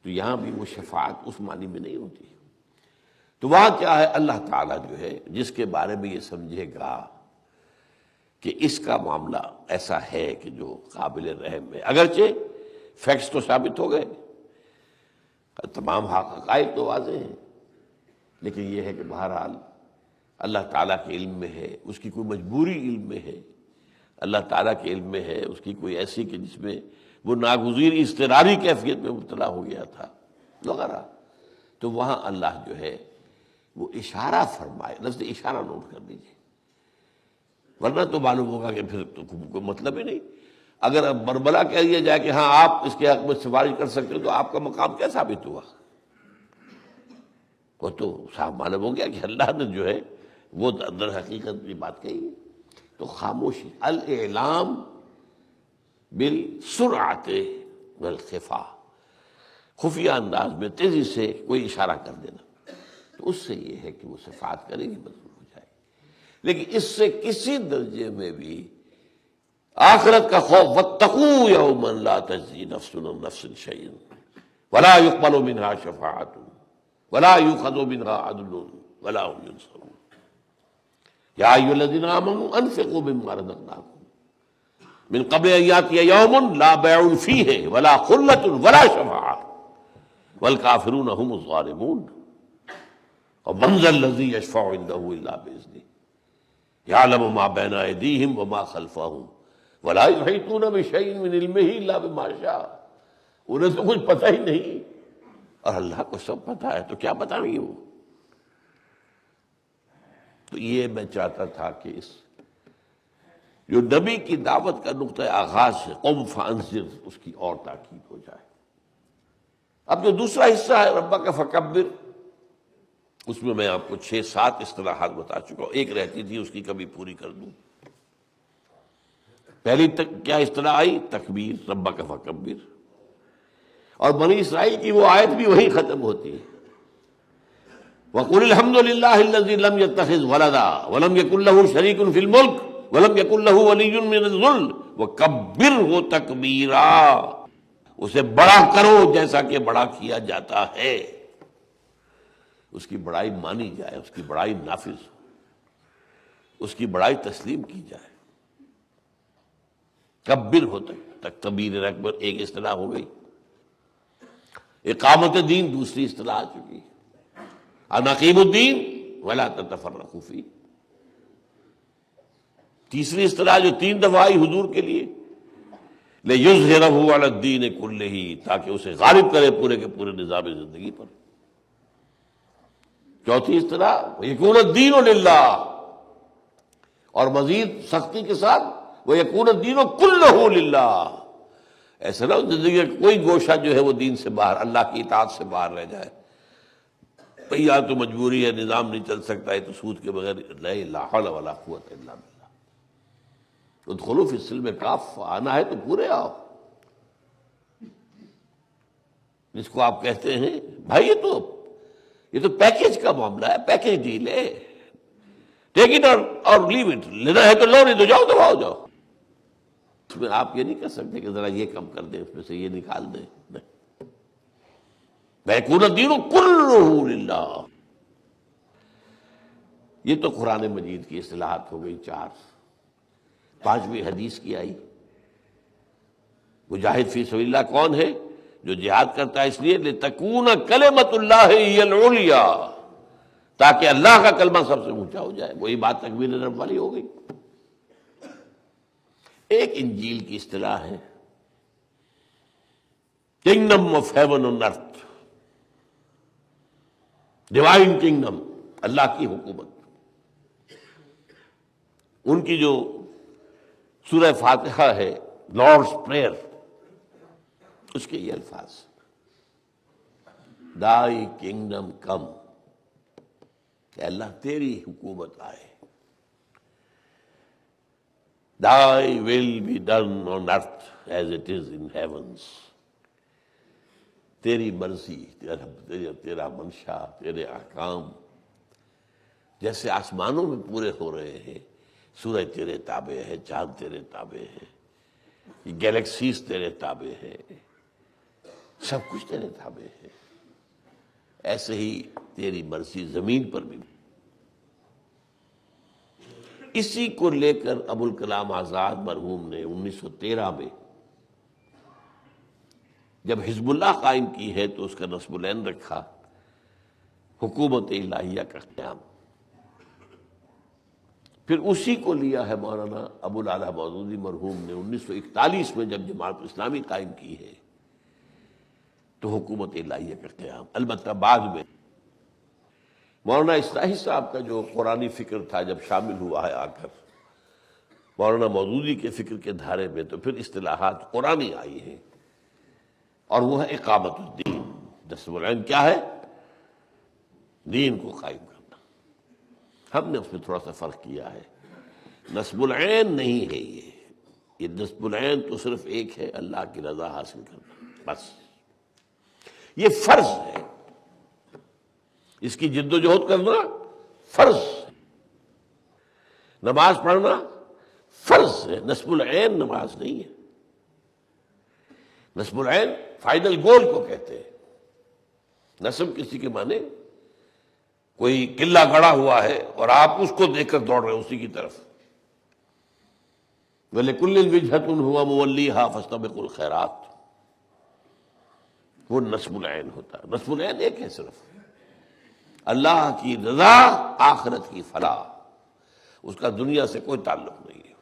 تو یہاں بھی وہ شفاعت اس معنی میں نہیں ہوتی۔ تو وہاں کیا ہے، اللہ تعالیٰ جو ہے جس کے بارے میں یہ سمجھے گا کہ اس کا معاملہ ایسا ہے کہ جو قابل رحم ہے، اگرچہ فیکٹس تو ثابت ہو گئے، تمام حقائق تو واضح ہیں، لیکن یہ ہے کہ بہرحال اللہ تعالیٰ کے علم میں ہے، اس کی کوئی مجبوری علم میں ہے، اللہ تعالیٰ کے علم میں ہے اس کی کوئی ایسی کہ جس میں وہ ناگزیر اضطراری کیفیت میں مبتلا ہو گیا تھا وغیرہ، تو وہاں اللہ جو ہے وہ اشارہ فرمائے۔ لفظ اشارہ نوٹ کر لیجیے، ورنہ تو معلوم ہوگا کہ پھر تو کوئی مطلب ہی نہیں۔ اگر اب بربلا کہہ دیا جائے کہ ہاں آپ اس کے حق میں سفارش کر سکتے ہو، تو آپ کا مقام کیا ثابت ہوا؟ وہ تو صاحب معلوم ہو گیا کہ اللہ نے جو ہے وہ در حقیقت کی بات کہی ہے۔ تو خاموشی، الاعلام بالسرعۃ والخفاء، خفیہ انداز میں تیزی سے کوئی اشارہ کر دینا، تو اس سے یہ ہے کہ وہ شفاعت کرے گی، منظور ہو جائے گی۔ لیکن اس سے کسی درجے میں بھی آخرت کا خوف، واتقوا یوما لا تجزی نفس عن نفس شیئا ولا يقبل منها شفاعۃ ولا يؤخذ منها عدل ولا هم ينصرون یا ایھا الذین آمنوا انفقوا مما رزقناکم من قبل ان یأتی یوم لا بیع فیہ ولا خلۃ ولا شفاعۃ والکافرون هم الظالمون ومن ذا الذی یشفع عنده الا بإذنہ یعلم ما بین ایدیہم وما خلفہم ولا یحیطون بشیء من علمہ الا بما شاء۔ انہیں تو کچھ پتہ ہی نہیں، اور اللہ کو سب پتہ ہے، تو کیا بتائیں گے وہ؟ تو یہ میں چاہتا تھا کہ اس جو نبی کی دعوت کا نقطۂ آغاز ہے، قم فانذر، اس کی اور تاکید ہو جائے۔ اب جو دوسرا حصہ ہے ربک فکبر، اس میں آپ کو 6-7 اصطلاحات بتا چکا ہوں، ایک رہتی تھی، اس کی کبھی پوری کر دوں۔ پہلی کیا اصطلاح آئی؟ تکبیر، ربک فکبر۔ اور بنی اسرائیل کی وہ آیت بھی وہی ختم ہوتی ہے، وَقُلِ الْحَمْدُ لِلَّهِ الَّذِي لَمْ يَتَّخِذْ وَلَدًا وَلَمْ يَكُنْ لَهُ شَرِيكٌ فِي الْمُلْكِ وَلَمْ يَكُنْ لَهُ وَلِيٌّ مِّنَ الذُّلِّ وَكَبِّرْهُ تَكْبِيرًا، اسے بڑا کرو جیسا کہ بڑا کیا جاتا ہے، اس کی بڑائی مانی جائے، اس کی بڑائی نافذ ہو، اس کی بڑائی تسلیم کی جائے۔ کبر ہوتا تکبیر اکبر ایک اصطلاح ہو گئی۔ اقامت دین دوسری اصطلاح آ چکی ہے، ان اقیموا الدین ولا تتفرقوا فیہ۔ تیسری اصطلاح جو 3 دفعہ آئی حضور کے لیے، لِیُظْہِرَہُ عَلَى الدِّینِ کُلِّہ، تاکہ اسے غالب کرے پورے کے پورے نظام زندگی پر۔ چوتھی اصطلاح یکون الدین للہ، اور مزید سختی کے ساتھ وَيَكُونَ الدِّینُ كُلُّهُ لِلَّهِ، ایسا نہ زندگی کا کوئی گوشہ جو ہے وہ دین سے باہر، اللہ کی اطاعت سے باہر رہ جائے۔ بھئی یہاں تو مجبوری ہے، نظام نہیں چل سکتا ہے، تو سود کے بغیر لا حول ولا قوت الا باللہ۔ ادخلوا فی السلم کافہ، آنا ہے تو پورے آؤ۔ جس کو آپ کہتے ہیں بھائی یہ تو پیکیج کا معاملہ ہے، پیکیج ڈیل ہے، ٹیک اٹ اور لیو اٹ، لینا ہے تو لو، نہیں تو جاؤ دباؤ جاؤ۔ اس میں آپ یہ نہیں کر سکتے کہ ذرا یہ کم کر دیں، اس میں سے یہ نکال دیں، نہیں۔ وَيَكُونَ الدِّینُ كُلُّهُ لِلَّهِ۔ یہ تو قرآن مجید کی اصطلاحات ہو گئی 4۔ 5ویں حدیث کی آئی، مجاہد فی سبیل اللہ کون ہے؟ جو جہاد کرتا ہے اس لیے لِتَكُونَ كَلِمَةُ اللَّهِ هِيَ الْعُلْيَا، تاکہ اللہ کا کلمہ سب سے اونچا ہو جائے۔ وہی بات تکبیر رب والی ہو گئی۔ ایک انجیل کی اصطلاح ہے kingdom of heaven on earth, divine kingdom, اللہ کی حکومت۔ ان کی جو سورہ فاتحہ ہے، لارڈس پریئر، اس کے یہ الفاظ، دائی کنگڈم کم، کہ اللہ تیری حکومت آئے، Thy will be done on earth as it is in heavens۔ تیری مرضی، تیرا منشا، تیرے احکام جیسے آسمانوں میں پورے ہو رہے ہیں، سورج تیرے تابع ہے، چاند تیرے تابع ہے، یہ گیلیکسیز تیرے تابع ہے، سب کچھ تیرے تابع ہے، ایسے ہی تیری مرضی زمین پر بھی۔ اسی کو لے کر ابوالکلام آزاد مرحوم نے 1913 میں جب حزب اللہ قائم کی ہے تو اس کا نصب العین رکھا، حکومت الہیہ کا قیام۔ پھر اسی کو لیا ہے مولانا ابوالعلا مودودی مرحوم نے 1941 میں جب جماعت اسلامی قائم کی ہے تو حکومت الہیہ کا قیام۔ البتہ بعد میں مولانا اصلاحی صاحب کا جو قرآنی فکر تھا جب شامل ہوا ہے آ کر مولانا مودودی کے فکر کے دھارے میں، تو پھر اصطلاحات قرآنی آئی ہیں، اور وہ ہے اقامت الدین۔ نصب العین کیا ہے؟ دین کو قائم کرنا۔ ہم نے اس میں تھوڑا سا فرق کیا ہے، نصب العین نہیں ہے یہ نصب العین تو صرف ایک ہے، اللہ کی رضا حاصل کرنا، بس یہ فرض ہے، اس کی جد و جہد کرنا فرض ہے، نماز پڑھنا فرض ہے، نصب العین نماز نہیں ہے۔ نصب العین فائنل گول کو کہتے ہیں۔ نصب کسی کے معنی کوئی قلعہ گڑا ہوا ہے اور آپ اس کو دیکھ کر دوڑ رہے ہیں اسی کی طرف۔ وَلِكُلٍّ وِجْهَةٌ هُوَ مُوَلِّيهَا فَاسْتَبِقُوا الْخَيْرَاتِ، وہ نصب العین ہوتا ہے۔ نصب العین ایک ہے، صرف اللہ کی رضا، آخرت کی فلاح، اس کا دنیا سے کوئی تعلق نہیں ہے۔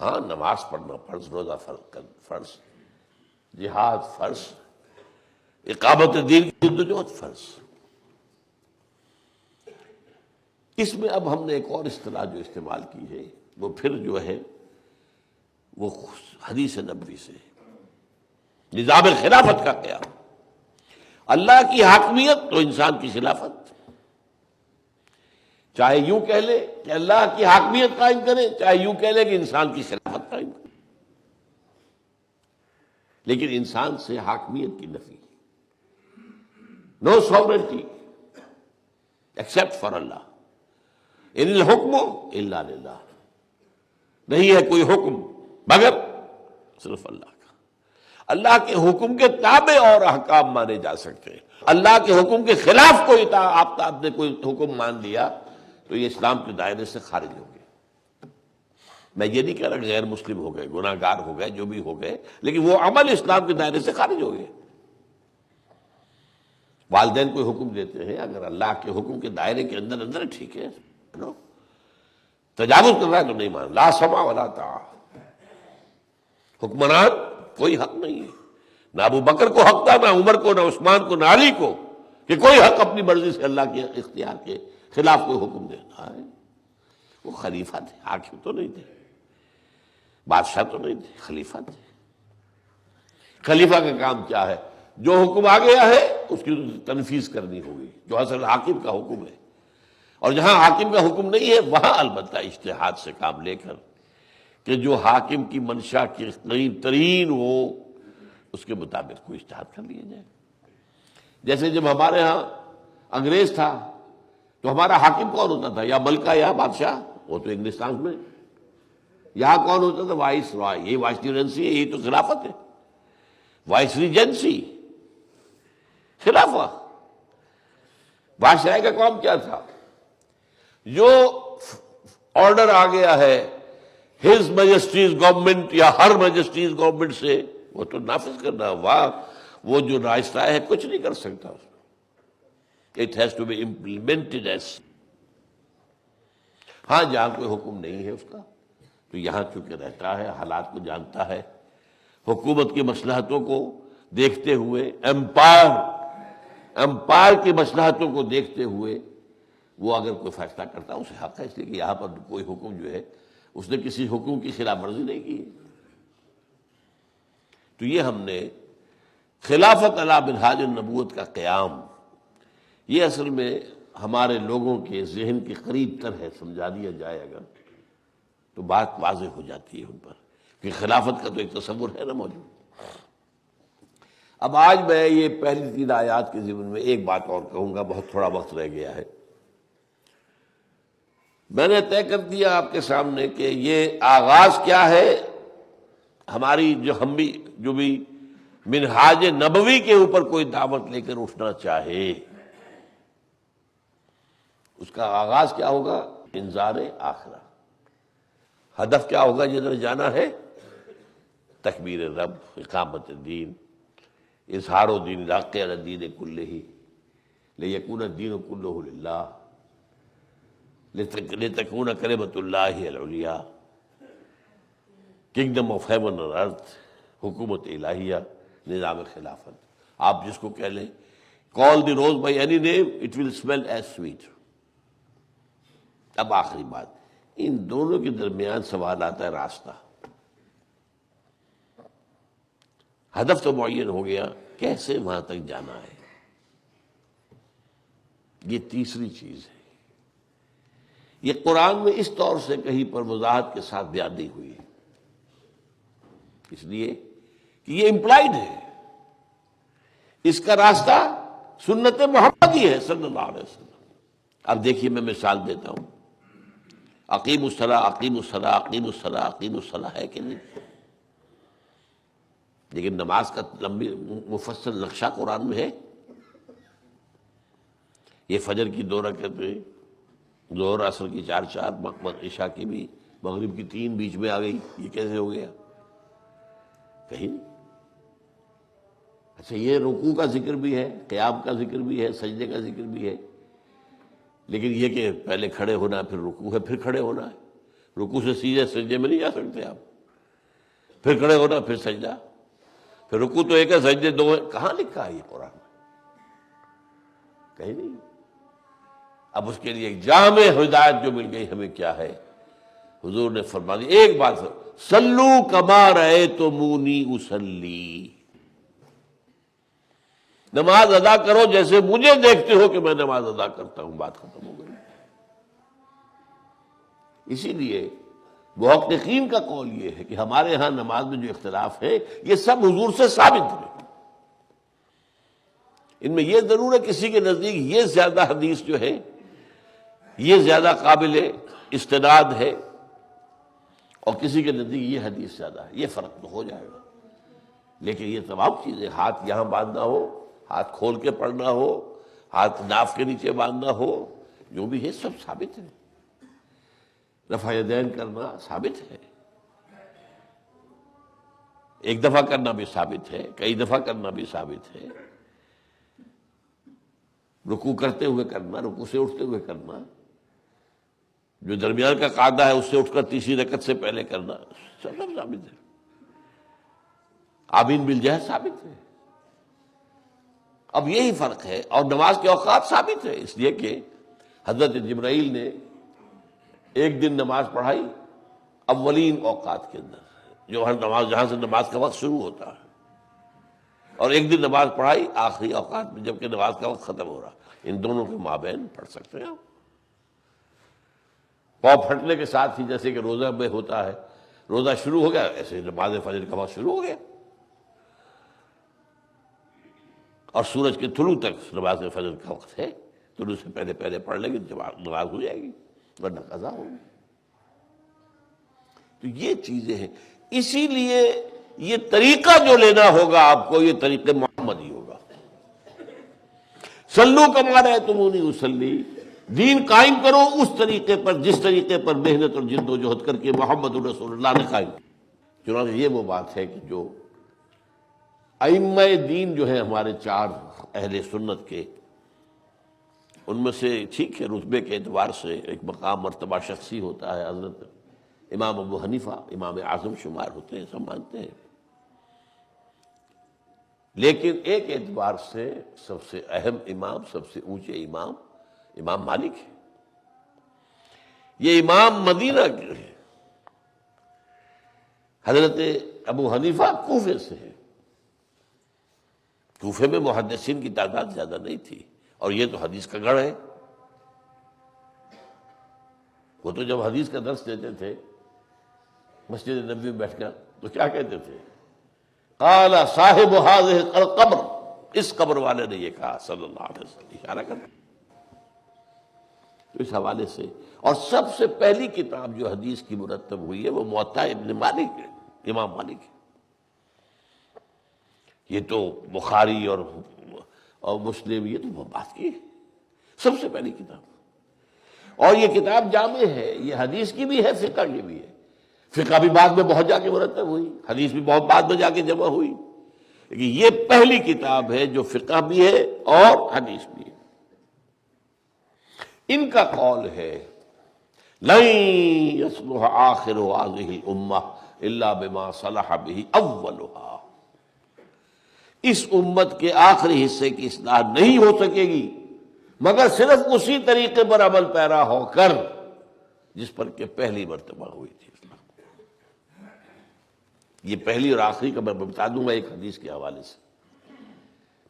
ہاں نماز پڑھنا فرض، روزہ فرض، جہاد فرض، اقامت دین کی جدوجہد فرض۔ اس میں اب ہم نے ایک اور اصطلاح جو استعمال کی ہے وہ پھر جو ہے وہ حدیث نبوی سے نظام خلافت کا قیام. اللہ کی حاکمیت تو انسان کی خلافت. چاہے یوں کہہ لے کہ اللہ کی حاکمیت قائم کرے، چاہے یوں کہہ لے کہ انسان کی خلافت قائم کرے، لیکن انسان سے حاکمیت کی نفی. نو سوورنٹی ایکسپٹ فار اللہ. ان الحکم الا للہ. نہیں ہے کوئی حکم مگر صرف اللہ کا. اللہ کے حکم کے تابع اور احکام مانے جا سکتے ہیں. اللہ کے حکم کے خلاف کوئی آپ نے کوئی حکم مان لیا تو یہ اسلام کے دائرے سے خارج ہو گئے. میں یہ نہیں کہہ رہا کہ غیر مسلم ہو گئے، گناہ گار ہو گئے، جو بھی ہو گئے، لیکن وہ عمل اسلام کے دائرے سے خارج ہو گئے. والدین کوئی حکم دیتے ہیں، اگر اللہ کے حکم کے دائرے کے اندر اندر ٹھیک ہے، تجاوز کر رہا ہے تو نہیں مان. لا سمع ولا طاعہ. حکمران کوئی حق نہیں ہے، نہ ابو بکر کو حق تھا، نہ عمر کو، نہ عثمان کو، نہ علی کو، کہ کوئی حق اپنی مرضی سے اللہ کے اختیار کے خلاف کوئی حکم دینا ہے. وہ خلیفہ تھے، حاکم تو نہیں تھے، بادشاہ تو نہیں تھے، خلیفہ تھے. خلیفہ کا کام کیا ہے؟ جو حکم آ گیا ہے اس کی تنفیذ کرنی ہوگی، جو اصل حاکم کا حکم ہے. اور جہاں حاکم کا حکم نہیں ہے وہاں البتہ اجتہاد سے کام لے کر کہ جو حاکم کی منشا کے قریب ترین ہو اس کے مطابق کوئی اجتہاد کر لیا جائے. جیسے جب ہمارے ہاں انگریز تھا تو ہمارا حاکم کون ہوتا تھا؟ یا ملکہ یا بادشاہ، وہ تو انگلستان میں. یہاں کون ہوتا تھا؟ Viceroy. یہ وائس ریجنسی ہے، یہی تو خلافت ہے. وائس ریجنسی خلافہ. بادشاہ کا کام کیا تھا؟ جو آرڈر آ گیا ہے ہز میجسٹیز گورنمنٹ یا ہر میجسٹیز گورنمنٹ سے، وہ تو نافذ کرنا. وہ جو رائستہ ہے کچھ نہیں کر سکتا. It has to be implemented as. ہاں جہاں کوئی حکم نہیں ہے اس کا تو یہاں چونکہ رہتا ہے، حالات کو جانتا ہے، حکومت کی مصلحتوں کو دیکھتے ہوئے، امپائر کی مصلحتوں کو دیکھتے ہوئے وہ اگر کوئی فیصلہ کرتا ہے اسے حق ہے، اس لیے کہ یہاں پر کوئی حکم جو ہے اس نے کسی حکم کی خلاف ورزی نہیں کی. تو یہ ہم نے خلافت علی منہاج النبوت کا قیام، یہ اصل میں ہمارے لوگوں کے ذہن کے قریب تر ہے. سمجھا دیا جائے اگر تو بات واضح ہو جاتی ہے ان پر کہ خلافت کا تو ایک تصور ہے نا موجود. اب آج میں یہ پہلی 3 آیات کے ضمن میں ایک بات اور کہوں گا، بہت تھوڑا وقت رہ گیا ہے. میں نے طے کر دیا آپ کے سامنے کہ یہ آغاز کیا ہے ہماری جو بھی منہاج نبوی کے اوپر کوئی دعوت لے کر اٹھنا چاہے، اس کا آغاز کیا ہوگا؟ انذار آخرہ. ہدف کیا ہوگا جدھر جانا ہے؟ تکبیر رب، اقامت دین، اظہار و دین الحق علی الدین کلہ لیکون الدین کلہ للہ لتکون کلمۃ اللہ العلیٰ. کنگڈم آف ہیون اور ارتھ، حکومت الہیہ، نظام خلافت. آپ جس کو کہہ لیں، call the rose by any name it will smell as sweet. اب آخری بات، ان دونوں کے درمیان سوال آتا ہے راستہ. ہدف تو معین ہو گیا، کیسے وہاں تک جانا ہے؟ یہ تیسری چیز ہے. یہ قرآن میں اس طور سے کہیں پر وضاحت کے ساتھ بیان نہیں ہوئی ہے، اس لیے کہ یہ امپلائڈ ہے. اس کا راستہ سنت محمدی ہے صلی اللہ علیہ وسلم. اب دیکھیے میں مثال دیتا ہوں. اقیم الصلاۃ، اقیم الصلاۃ، اقیم الصلاۃ، اقیم الصلاۃ ہے کہ نہیں؟ لیکن نماز کا لمبی مفصل نقشہ قرآن میں ہے. یہ فجر کی 2 رکعتیں، ظہر عصر کی 4، عشاء کی بھی، مغرب کی 3 بیچ میں آ گئی. یہ کیسے ہو گیا؟ کہیں نہیں. اچھا، یہ رکوع کا ذکر بھی ہے، قیام کا ذکر بھی ہے، سجدے کا ذکر بھی ہے، لیکن یہ کہ پہلے کھڑے ہونا ہے، پھر رکوع ہے، پھر کھڑے ہونا ہے. رکوع سے سیدھے سجدے میں نہیں جا سکتے آپ. پھر کھڑے ہونا، پھر سجدہ، پھر رکوع تو ایک ہے، سجدے 2 ہیں. کہاں لکھا ہے یہ قرآن میں؟ کہیں نہیں. اب اس کے لیے ایک جامع ہدایت جو مل گئی ہمیں کیا ہے؟ حضور نے فرما دیا ایک بات، سلو کما رأیتمونی اصلی، نماز ادا کرو جیسے مجھے دیکھتے ہو کہ میں نماز ادا کرتا ہوں، بات ختم ہو گئی۔ اسی لیے محققین کا قول یہ ہے کہ ہمارے ہاں نماز میں جو اختلاف ہے یہ سب حضور سے ثابت ہے۔ ان میں یہ ضرور ہے کسی کے نزدیک یہ زیادہ حدیث جو ہے یہ زیادہ قابل استناد ہے اور کسی کے نزدیک یہ حدیث زیادہ ہے، یہ فرق تو ہو جائے گا، لیکن یہ تمام چیزیں، ہاتھ یہاں باندھنا ہو، ہاتھ کھول کے پڑھنا ہو، ہاتھ ناف کے نیچے باندھنا ہو، جو بھی ہے سب ثابت ہے، رفع یدین کرنا ثابت ہے، ایک دفعہ کرنا بھی ثابت ہے، کئی دفعہ کرنا بھی ثابت ہے، رکوع کرتے ہوئے کرنا، رکوع سے اٹھتے ہوئے کرنا، جو درمیان کا قاعدہ ہے اس سے اٹھ کر تیسری رکعت سے پہلے کرنا، سب ثابت ہے، آمین بالجہر ثابت ہے۔ اب یہی فرق ہے، اور نماز کے اوقات ثابت ہے، اس لیے کہ حضرت جبرائیل نے ایک دن نماز پڑھائی اولین اوقات کے اندر، جو ہر نماز جہاں سے نماز کا وقت شروع ہوتا ہے، اور ایک دن نماز پڑھائی آخری اوقات میں جبکہ نماز کا وقت ختم ہو رہا۔ ان دونوں کے مابین پڑھ سکتے ہیں آپ، پاؤں پھٹنے کے ساتھ ہی، جیسے کہ روزہ میں ہوتا ہے، روزہ شروع ہو گیا ایسے نماز فجر کا وقت شروع ہو گیا، اور سورج کے طلوع تک نماز فجر کا وقت ہے، طلوع سے پہلے پہلے پڑھ لیں گے نماز ہو جائے گی، ورنہ قضا ہوگی۔ تو یہ چیزیں ہیں، اسی لیے یہ طریقہ جو لینا ہوگا آپ کو، یہ طریقہ محمد ہی ہوگا۔ سلو کما رأیتمونی اصلی، دین قائم کرو اس طریقے پر جس طریقے پر محنت اور جد و جہد کر کے محمد رسول اللہ نے قائم کیا۔ چنانچہ یہ وہ بات ہے کہ جو ائمہ دین جو ہیں ہمارے چار اہل سنت کے، ان میں سے ٹھیک ہے رتبے کے اعتبار سے ایک مقام مرتبہ شخصی ہوتا ہے، حضرت امام ابو حنیفہ امام اعظم شمار ہوتے ہیں، سب مانتے ہیں، لیکن ایک اعتبار سے سب سے اہم امام، سب سے اونچے امام، امام مالک ہے۔ یہ امام مدینہ کے ہیں، حضرت ابو حنیفہ کوفے سے ہے، کوفے میں محدثین کی تعداد زیادہ نہیں تھی، اور یہ تو حدیث کا گڑھ ہے، وہ تو جب حدیث کا درس دیتے تھے مسجد نبوی میں بیٹھ کر تو کیا کہتے تھے؟ قال صاحب هذه القبر، اس قبر والے نے یہ کہا صلی اللہ علیہ وسلم، اشارہ کرتے۔ تو اس حوالے سے، اور سب سے پہلی کتاب جو حدیث کی مرتب ہوئی ہے وہ موطا ابن مالک ہے، امام مالک ہے۔ یہ تو بخاری اور مسلم، یہ تو بات کی ہے، سب سے پہلی کتاب، اور یہ کتاب جامع ہے، یہ حدیث کی بھی ہے، فقہ کی بھی ہے۔ فقہ بھی بعد میں بہت جا کے مرتب ہوئی، حدیث بھی بہت بعد میں جا کے جمع ہوئی، لیکن یہ پہلی کتاب ہے جو فقہ بھی ہے اور حدیث بھی ہے۔ ان کا قول ہے لن يصلح آخر هذه الامة الا بما صلح به اولها، اس امت کے آخری حصے کی اصلاح نہیں ہو سکے گی مگر صرف اسی طریقے پر عمل پیرا ہو کر جس پر کہ پہلی مرتبہ ہوئی تھی اصلاح۔ یہ پہلی اور آخری کا میں بتا دوں گا ایک حدیث کے حوالے سے۔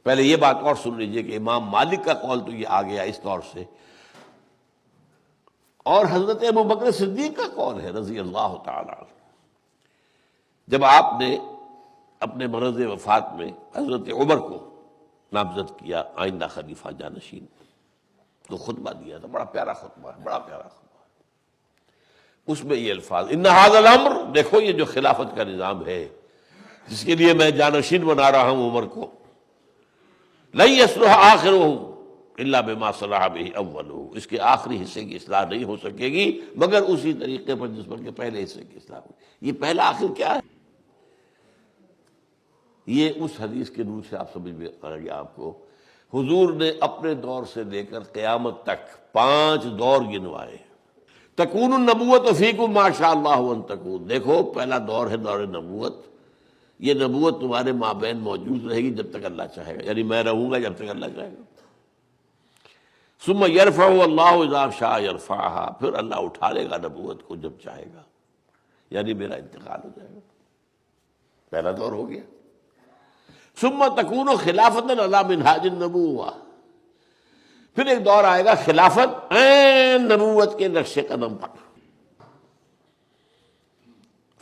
پہلے یہ بات اور سن لیجئے کہ امام مالک کا قول تو یہ آ گیا اس طور سے، اور حضرت ابو بکر صدیق کا قول ہے رضی اللہ تعالی عنہ، جب آپ نے اپنے مرض وفات میں حضرت عمر کو نامزد کیا آئندہ خلیفہ جانشین، تو خطبہ دیا تھا، بڑا پیارا خطبہ ہے، بڑا پیارا خطبہ ہے۔ اس میں یہ الفاظ، ان ھذا الامر، دیکھو یہ جو خلافت کا نظام ہے جس کے لیے میں جانشین بنا رہا ہوں عمر کو، لن یصلح آخرہ الا بما صلح به اولہ، اس کے آخری حصے کی اصلاح نہیں ہو سکے گی مگر اسی طریقے پر جس پر کہ پہلے حصے کی اصلاح ہوئی۔ یہ پہلا آخر کیا ہے؟ یہ اس حدیث کے نور سے آپ سمجھ میں آ گیا آپ کو، حضور نے اپنے دور سے لے کر قیامت تک 5 دور گنوائے۔ تکون النبوت فیکم ما شاء اللہ ان تکون، دیکھو پہلا دور ہے دور نبوت، یہ نبوت تمہارے مابین موجود رہے گی جب تک اللہ چاہے گا، یعنی میں رہوں گا جب تک اللہ چاہے گا۔ ثم یرفع اللہ اذا شاء یرفعها، پھر اللہ اٹھا لے گا نبوت کو جب چاہے گا، یعنی میرا انتقال ہو جائے گا۔ پہلا دور ہو گیا۔ ثم تکون خلافۃ علی منہاج النبوہ، پھر ایک دور آئے گا خلافت عین نبوت کے نقش قدم پر،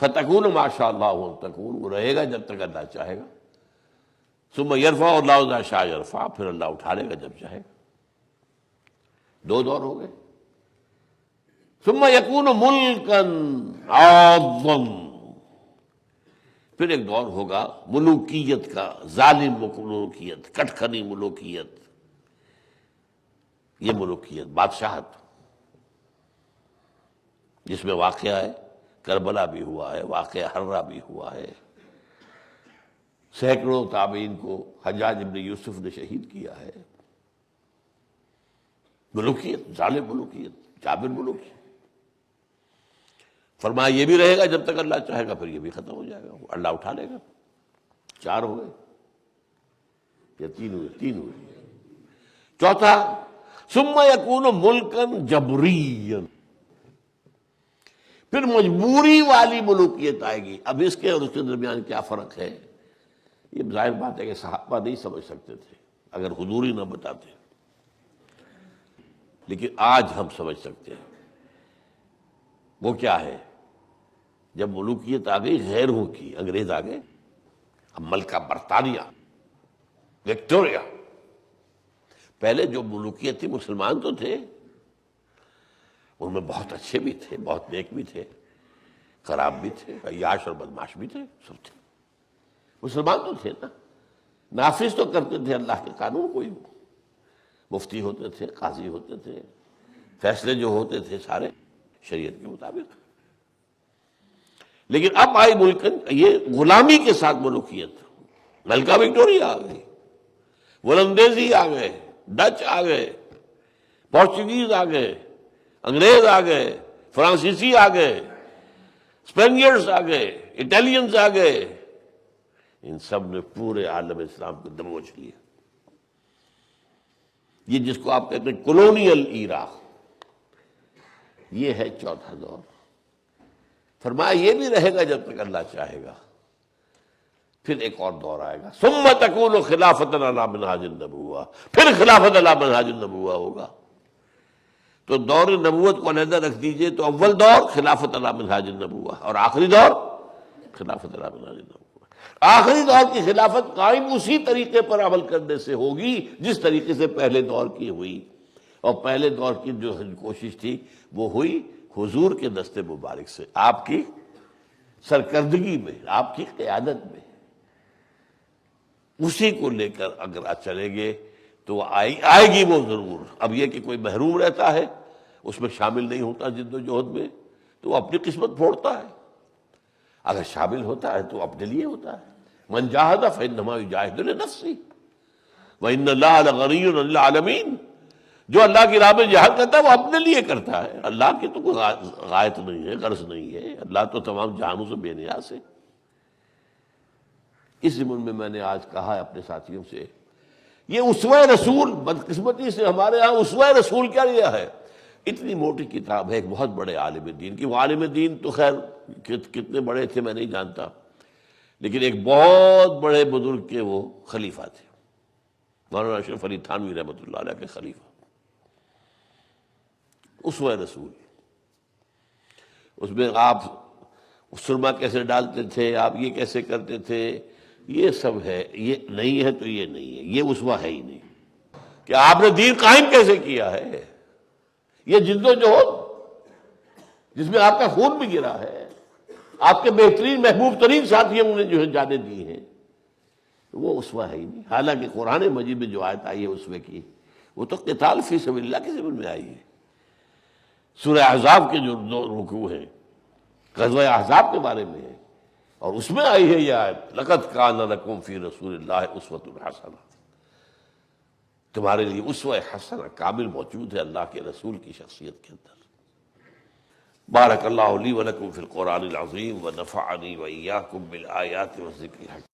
فتکون ما شاء اللہ تکون، وہ رہے گا جب تک اللہ چاہے گا۔ ثم یرفع اللہ اذا شاء یرفع، پھر اللہ اٹھا لے گا جب چاہے گا۔ دو دور ہو گئے۔ ثم یکون ملکا عاضا، پھر ایک دور ہوگا ملوکیت کا، ظالم ملوکیت، کٹکھنی ملوکیت۔ یہ ملوکیت، بادشاہت، جس میں واقعہ ہے کربلا بھی ہوا ہے، واقعہ ہررا بھی ہوا ہے، سینکڑوں تابعین کو حجاج ابن یوسف نے شہید کیا ہے۔ ملوکیت، ظالم ملوکیت، جابر ملوکیت۔ فرمایا یہ بھی رہے گا جب تک اللہ چاہے گا، پھر یہ بھی ختم ہو جائے گا، اللہ اٹھا لے گا۔ چار ہو گئے یا تین ہوئے؟ تین ہوئے۔ چوتھا ثم یکون ملکا جبریا، پھر مجبوری والی ملوکیت آئے گی۔ اب اس کے اور اس کے درمیان کیا فرق ہے؟ یہ ظاہر بات ہے کہ صحابہ نہیں سمجھ سکتے تھے اگر حضور ہی نہ بتاتے، لیکن آج ہم سمجھ سکتے ہیں۔ وہ کیا ہے؟ جب ملوکیت آ گئی غیروں کی، انگریز آ گئے، اب ملکہ برطانیہ، وکٹوریا۔ پہلے جو ملوکیت تھی مسلمان تو تھے، ان میں بہت اچھے بھی تھے، بہت نیک بھی تھے، خراب بھی تھے، عیاش اور بدماش بھی تھے، سب تھے۔ مسلمان تو تھے نا، نافذ تو کرتے تھے اللہ کے قانون کوئی، مفتی ہوتے تھے، قاضی ہوتے تھے، فیصلے جو ہوتے تھے سارے شریعت کے مطابق۔ لیکن اب آئی ملک یہ غلامی کے ساتھ ملوکیت، ملکہ وکٹوریا آ گئی، ولندیزی آ گئے، ڈچ آ گئے، پورچوگیز آ گئے، انگریز آ گئے، فرانسیسی آ گئے، اسپینیئرز آ گئے، اٹالینز آ گئے، ان سب نے پورے عالم اسلام کو دبوچ لیا۔ یہ جس کو آپ کہتے ہیں کولونیل ایرا، یہ ہے چوتھا دور۔ فرمایا یہ بھی رہے گا جب تک اللہ چاہے گا، پھر ایک اور دور آئے گا، ثم تکون خلافۃ علی منہاج النبوہ، پھر خلافت علی منہاج النبوہ ہوگا۔ تو دور نبوت کو علیحدہ رکھ دیجئے تو اول دور خلافت علی منہاج النبوہ، اور آخری دور خلافت علی منہاج النبوہ۔ آخری دور کی خلافت قائم اسی طریقے پر عمل کرنے سے ہوگی جس طریقے سے پہلے دور کی ہوئی، اور پہلے دور کی جو کوشش تھی وہ ہوئی حضور کے دست مبارک سے، آپ کی سرکردگی میں، آپ کی قیادت میں۔ اسی کو لے کر اگر چلیں گے تو آئے گی وہ ضرور۔ اب یہ کہ کوئی محروم رہتا ہے، اس میں شامل نہیں ہوتا جد و جہد میں، تو وہ اپنی قسمت پھوڑتا ہے۔ اگر شامل ہوتا ہے تو اپنے لیے ہوتا ہے۔ من جاہد فإنما یجاہد لنفسہ وإن اللہ لغنی عن العالمین، جو اللہ کی راہ میں جہاد کرتا ہے وہ اپنے لیے کرتا ہے، اللہ کی تو کوئی غایت نہیں ہے، غرض نہیں ہے، اللہ تو تمام جہانوں سے بے نیاز ہے۔ اس ضمن میں میں نے آج کہا ہے اپنے ساتھیوں سے، یہ اسوہ رسول، بدقسمتی سے ہمارے ہاں اسوہ رسول کیا لیا ہے؟ اتنی موٹی کتاب ہے ایک بہت بڑے عالم دین کی۔ وہ عالم دین تو خیر کتنے بڑے تھے میں نہیں جانتا، لیکن ایک بہت بڑے بزرگ کے وہ خلیفہ تھے، مولانا اشرف علی تھانوی رحمۃ اللہ علیہ کے خلیفہ۔ اسوہ رسول، اس میں آپ سرما کیسے ڈالتے تھے، آپ یہ کیسے کرتے تھے، یہ سب ہے۔ یہ نہیں ہے تو یہ نہیں ہے، یہ اسوہ ہے ہی نہیں۔ کہ آپ نے دین قائم کیسے کیا ہے، یہ جد و جہد جس میں آپ کا خون بھی گرا ہے، آپ کے بہترین محبوب ترین ساتھیوں نے جو ہے جانیں دی ہیں، وہ اسوہ ہے ہی نہیں۔ حالانکہ قرآن مجید میں جو آیت آئی ہے اسوے کی، وہ تو قتال فی سبیل اللہ کے ضمن میں آئی ہے۔ سورہ احزاب کے جو دو رکوع ہیں غزوہ احزاب کے بارے میں ہے، اور اس میں آئی ہے یہ آیت، لقد کان لکم فی رسول اللہ اسوۃ حسنہ، تمہارے لیے اسوہ حسنہ کامل موجود ہے اللہ کے رسول کی شخصیت کے اندر۔ بارک اللہ لی ولکم فی القرآن العظیم ونفعنی وإیاکم بالآیات والذکر الحکیم۔